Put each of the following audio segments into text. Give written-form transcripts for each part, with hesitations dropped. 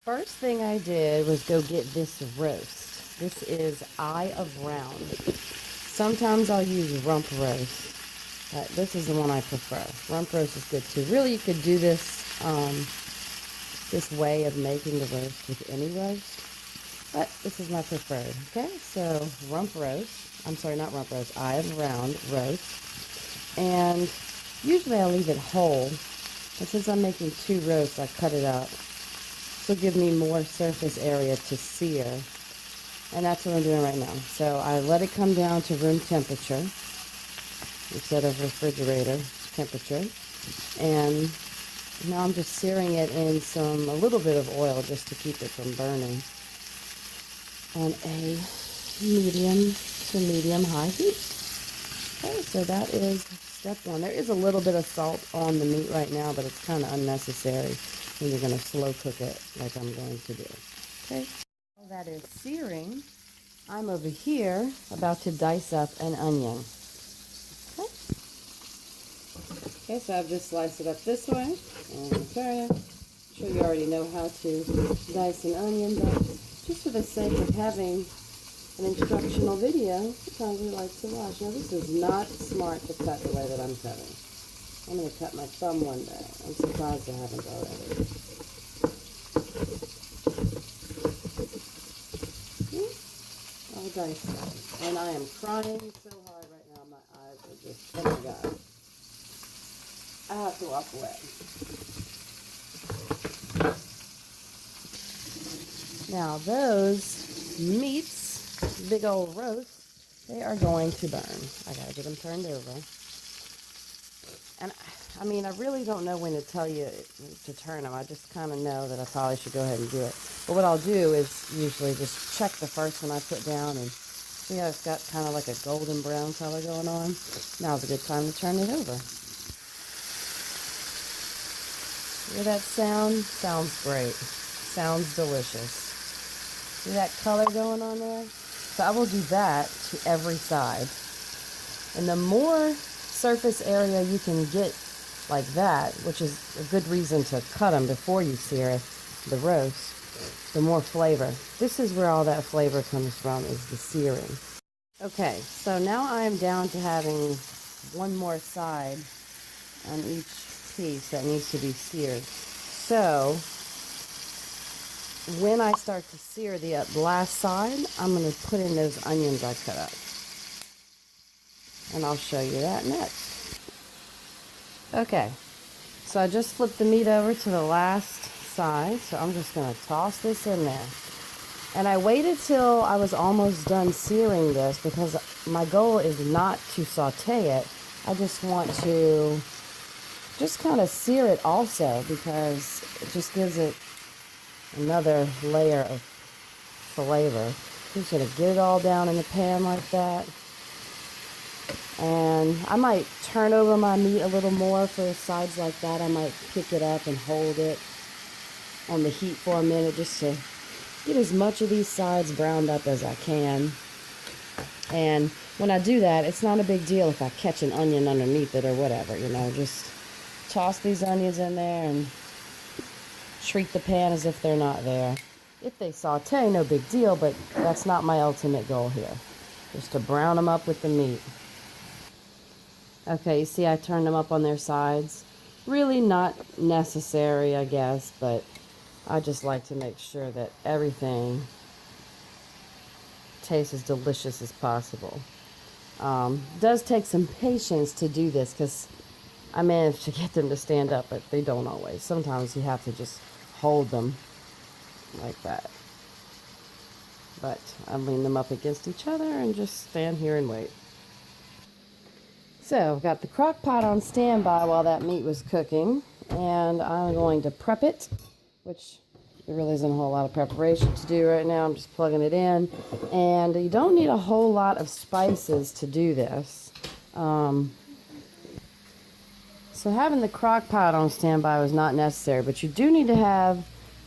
First thing I did was go get this roast. This is Eye of Round. Sometimes I'll use rump roast, but this is the one I prefer. Rump roast is good too. Really, you could do this way of making the roast with any roast, but this is my preferred. Okay, so rump roast. I'm sorry, not rump roast. Eye of Round roast. And usually I leave it whole, but since I'm making 2 roasts, I cut it up. This will give me more surface area to sear. And that's what I'm doing right now. So I let it come down to room temperature instead of refrigerator temperature. And now I'm just searing it in a little bit of oil just to keep it from burning on a medium to medium high heat. Okay, so that is step 1. There is a little bit of salt on the meat right now, but it's kind of unnecessary when you're going to slow cook it like I'm going to do. Okay, while that is searing, I'm over here about to dice up an onion. Okay, so I've just sliced it up this way. And I'm sure you already know how to dice an onion, but just for the sake of having an instructional video, sometimes we like to watch. Now, this is not smart to cut the way that I'm cutting. I'm going to cut my thumb one day. I'm surprised I haven't already. All diced up. And I am crying so hard right now. My eyes are just, oh my God. I have to walk away. Now those meats, big old roast, they are going to burn. I gotta get them turned over. And I mean, I really don't know when to tell you to turn them. I just kind of know that I probably should go ahead and do it. But what I'll do is usually just check the first one I put down and see how it's got kind of like a golden brown color going on. Now's a good time to turn it over. Hear that sound? Sounds great. Sounds delicious. See that color going on there? So I will do that to every side. And the more surface area you can get like that, which is a good reason to cut them before you sear the roast, the more flavor. This is where all that flavor comes from, is the searing. Okay, so now I'm down to having one more side on each piece that needs to be seared. So when I start to sear the last side, I'm going to put in those onions I cut up. And I'll show you that next. Okay, so I just flipped the meat over to the last side, so I'm just going to toss this in there. And I waited till I was almost done searing this because my goal is not to saute it. I just want to just kind of sear it also because it just gives it another layer of flavor. I'm just going to get it all down in the pan like that. And I might turn over my meat a little more for sides like that. I might pick it up and hold it on the heat for a minute just to get as much of these sides browned up as I can. And when I do that, it's not a big deal if I catch an onion underneath it or whatever, you know, just toss these onions in there and treat the pan as if they're not there. If they saute, no big deal, but that's not my ultimate goal here. Just to brown them up with the meat. Okay, you see I turned them up on their sides. Really not necessary, I guess, but I just like to make sure that everything tastes as delicious as possible. It does take some patience to do this because I managed to get them to stand up, but they don't always. Sometimes you have to just hold them like that. But I lean them up against each other and just stand here and wait. So I've got the crock pot on standby while that meat was cooking, and I'm going to prep it, which there really isn't a whole lot of preparation to do right now. I'm just plugging it in, and you don't need a whole lot of spices to do this. So having the crock pot on standby was not necessary, but you do need to have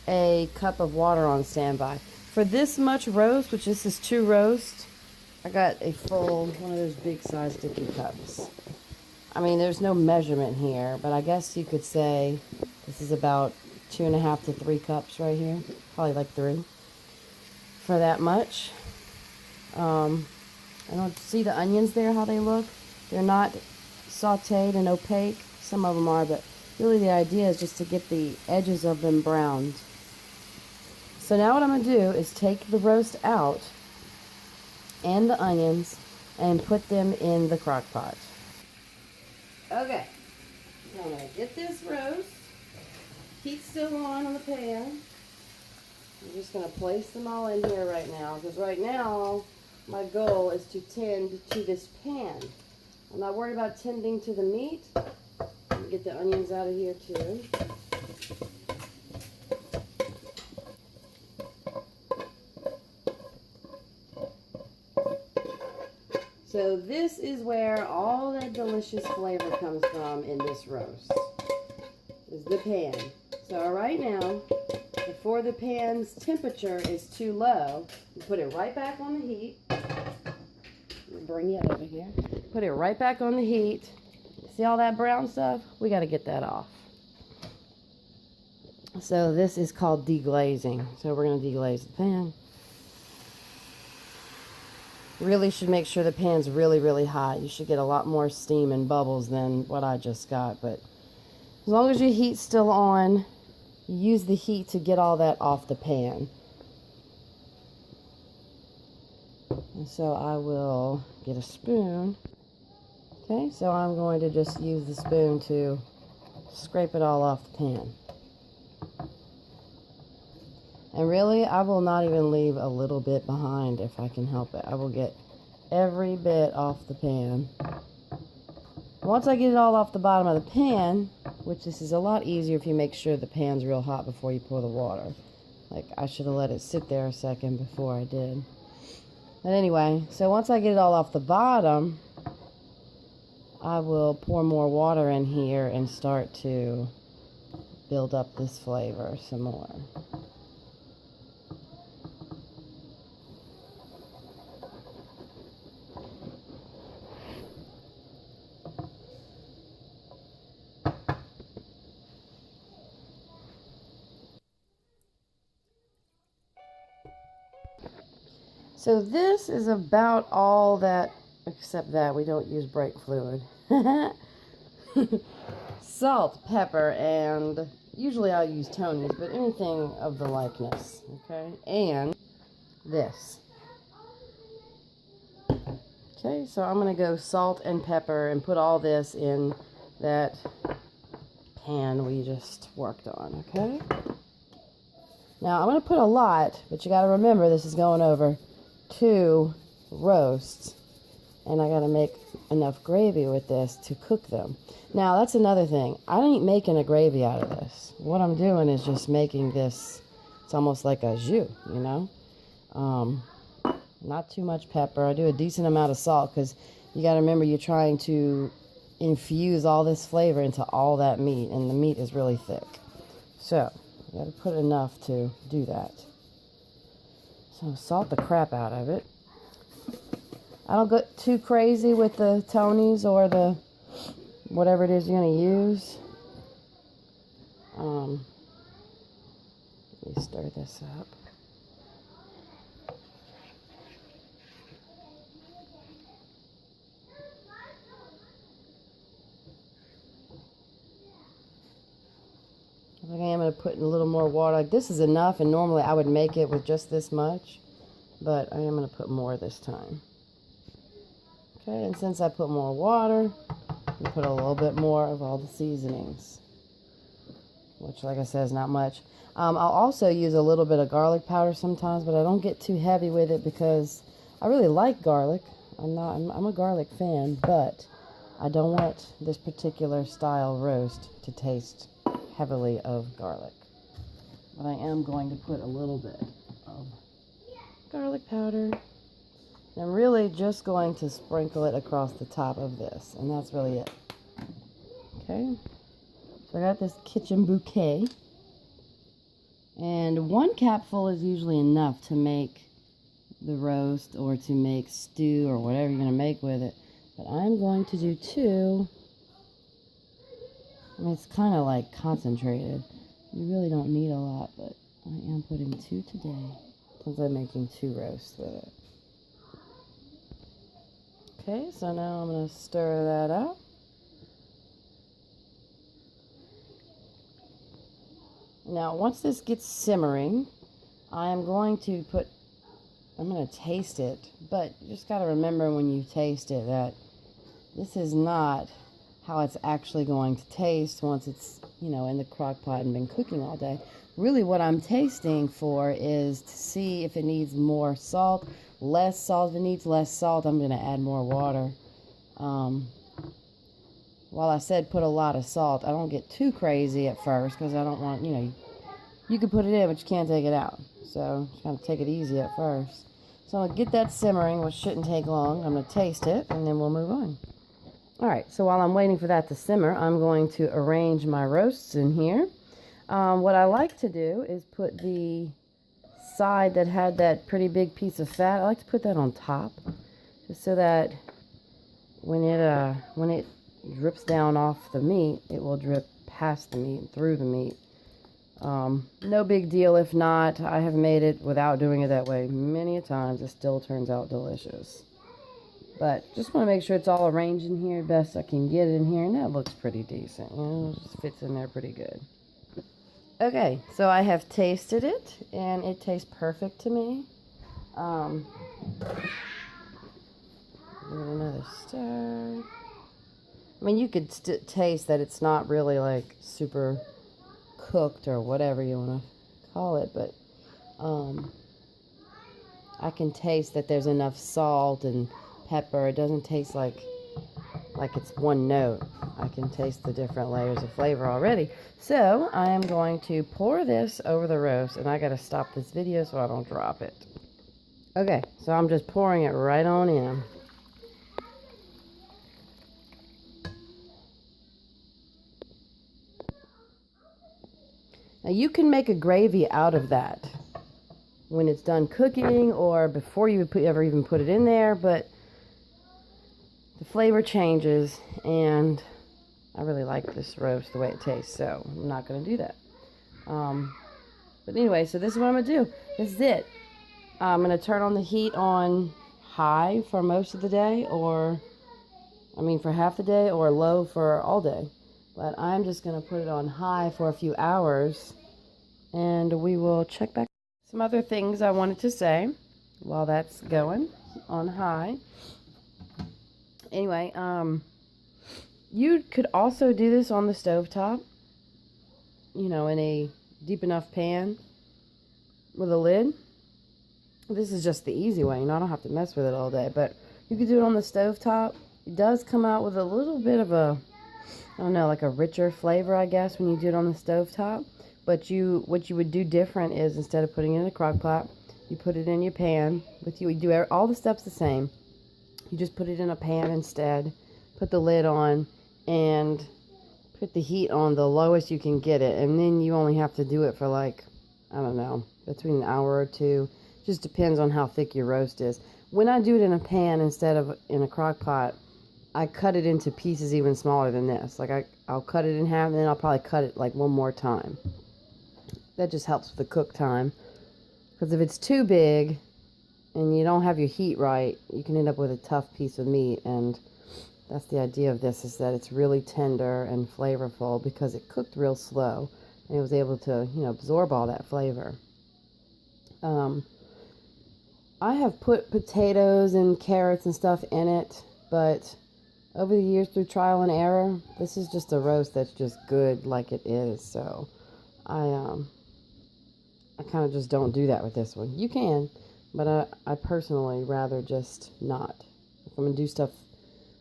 a cup of water on standby. For this much roast, which this is 2 roasts, I got a full, one of those big size dipping cups. I mean, there's no measurement here, but I guess you could say this is about 2.5 to 3 cups right here, probably like 3 for that much. I don't see the onions there, how they look. They're not sauteed and opaque. Some of them are, but really the idea is just to get the edges of them browned. So now what I'm going to do is take the roast out and the onions and put them in the crock pot. Okay, so I'm going to get this roast. Heat's still on the pan. I'm just going to place them all in here right now, because right now my goal is to tend to this pan. I'm not worried about tending to the meat. Let me get the onions out of here too. So this is where all that delicious flavor comes from in this roast, is the pan. So right now, before the pan's temperature is too low, you put it right back on the heat. Let me bring it over here. Put it right back on the heat. See all that brown stuff? We got to get that off. So this is called deglazing. So we're going to deglaze the pan. Really should make sure the pan's really, really hot. You should get a lot more steam and bubbles than what I just got. But as long as your heat's still on, use the heat to get all that off the pan. And so I will get a spoon. Okay, so I'm going to just use the spoon to scrape it all off the pan. And really, I will not even leave a little bit behind if I can help it. I will get every bit off the pan. Once I get it all off the bottom of the pan, which this is a lot easier if you make sure the pan's real hot before you pour the water. Like, I should have let it sit there a second before I did. But anyway, so once I get it all off the bottom, I will pour more water in here and start to build up this flavor some more. So this is about all that, except that we don't use brake fluid. Salt, pepper, and usually I'll use Tony's, but anything of the likeness, okay? And this. Okay, so I'm going to go salt and pepper and put all this in that pan we just worked on, okay? Now, I'm going to put a lot, but you got to remember this is going over 2 roasts, and I got to make enough gravy with this to cook them. Now, that's another thing. I ain't making a gravy out of this. What I'm doing is just making this, it's almost like a jus, you know? Not too much pepper. I do a decent amount of salt because you got to remember you're trying to infuse all this flavor into all that meat, and the meat is really thick. So, you got to put enough to do that. So salt the crap out of it. I don't go too crazy with the Tony's or the whatever it is you're going to use. Let me stir this up. I think I am going to put in a little more water. Like, this is enough, and normally I would make it with just this much, but I am going to put more this time. Okay, and since I put more water, I put a little bit more of all the seasonings, which, like I said, is not much. I'll also use a little bit of garlic powder sometimes, but I don't get too heavy with it because I really like garlic. I'm a garlic fan, but I don't want this particular style roast to taste heavily of garlic. But I am going to put a little bit of garlic powder. I'm really just going to sprinkle it across the top of this, and that's really it. Okay, so I got this kitchen bouquet, and 1 capful is usually enough to make the roast or to make stew or whatever you're going to make with it, but I'm going to do 2. I mean, it's kind of like concentrated. You really don't need a lot, but I am putting 2 today, since I'm making 2 roasts with it. Okay, so now I'm going to stir that up. Now, once this gets simmering, I'm going to taste it, but you just got to remember when you taste it that this is not how it's actually going to taste once it's, in the crock pot and been cooking all day. Really what I'm tasting for is to see if it needs more salt, less salt. If it needs less salt, I'm going to add more water. While I said put a lot of salt, I don't get too crazy at first because I don't want, you can put it in, but you can't take it out. So just kind of take it easy at first. So I'm going to get that simmering, which shouldn't take long. I'm going to taste it, and then we'll move on. All right, so while I'm waiting for that to simmer, I'm going to arrange my roasts in here. What I like to do is put the side that had that pretty big piece of fat, I like to put that on top, just so that when it drips down off the meat, it will drip past the meat and through the meat. No big deal if not. I have made it without doing it that way many a times. It still turns out delicious. But just want to make sure it's all arranged in here best I can get it in here, and that looks pretty decent. It just fits in there pretty good. Okay, so I have tasted it, and it tastes perfect to me. Give it another stir. I mean, you could taste that it's not really like super cooked or whatever you want to call it, but I can taste that there's enough salt and pepper. It doesn't taste like it's one note. I can taste the different layers of flavor already. So I am going to pour this over the roast, and I got to stop this video so I don't drop it. Okay, so I'm just pouring it right on in. Now you can make a gravy out of that when it's done cooking or before you ever even put it in there, but the flavor changes, and I really like this roast the way it tastes, so I'm not going to do that. But anyway, so this is what I'm going to do. This is it. I'm going to turn on the heat on high for most of the day, for half the day, or low for all day. But I'm just going to put it on high for a few hours, and we will check back. Some other things I wanted to say while that's going on high. Anyway, you could also do this on the stovetop, in a deep enough pan with a lid. This is just the easy way, I don't have to mess with it all day, but you could do it on the stovetop. It does come out with a little bit of a, like a richer flavor, I guess, when you do it on the stovetop. But what you would do different is, instead of putting it in a crock pot, you put it in your pan. You do all the steps the same. You just put it in a pan instead, put the lid on, and put the heat on the lowest you can get it. And then you only have to do it for between an hour or two. Just depends on how thick your roast is. When I do it in a pan instead of in a crock pot, I cut it into pieces even smaller than this. I'll cut it in half, and then I'll probably cut it one more time. That just helps with the cook time. Because if it's too big and you don't have your heat right, you can end up with a tough piece of meat. And that's the idea of this, is that it's really tender and flavorful because it cooked real slow. And it was able to, absorb all that flavor. I have put potatoes and carrots and stuff in it, but over the years, through trial and error, this is just a roast that's just good like it is. So I kind of just don't do that with this one. You can, but I personally rather just not. If I'm going to do stuff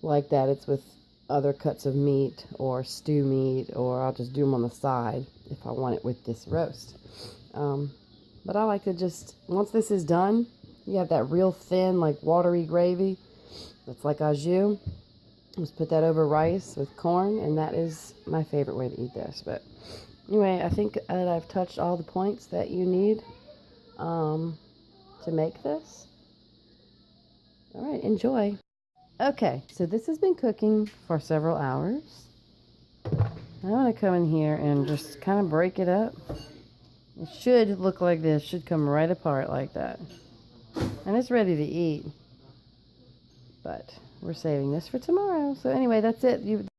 like that, it's with other cuts of meat or stew meat, or I'll just do them on the side if I want it with this roast. But I like to just, once this is done, you have that real thin, watery gravy that's like au jus. Just put that over rice with corn, and that is my favorite way to eat this. But anyway, I think that I've touched all the points that you need to make this. All right, enjoy. Okay, so this has been cooking for several hours. I want to come in here and just kind of break it up. It should look like this, should come right apart like that. And it's ready to eat. But we're saving this for tomorrow. So anyway, that's it.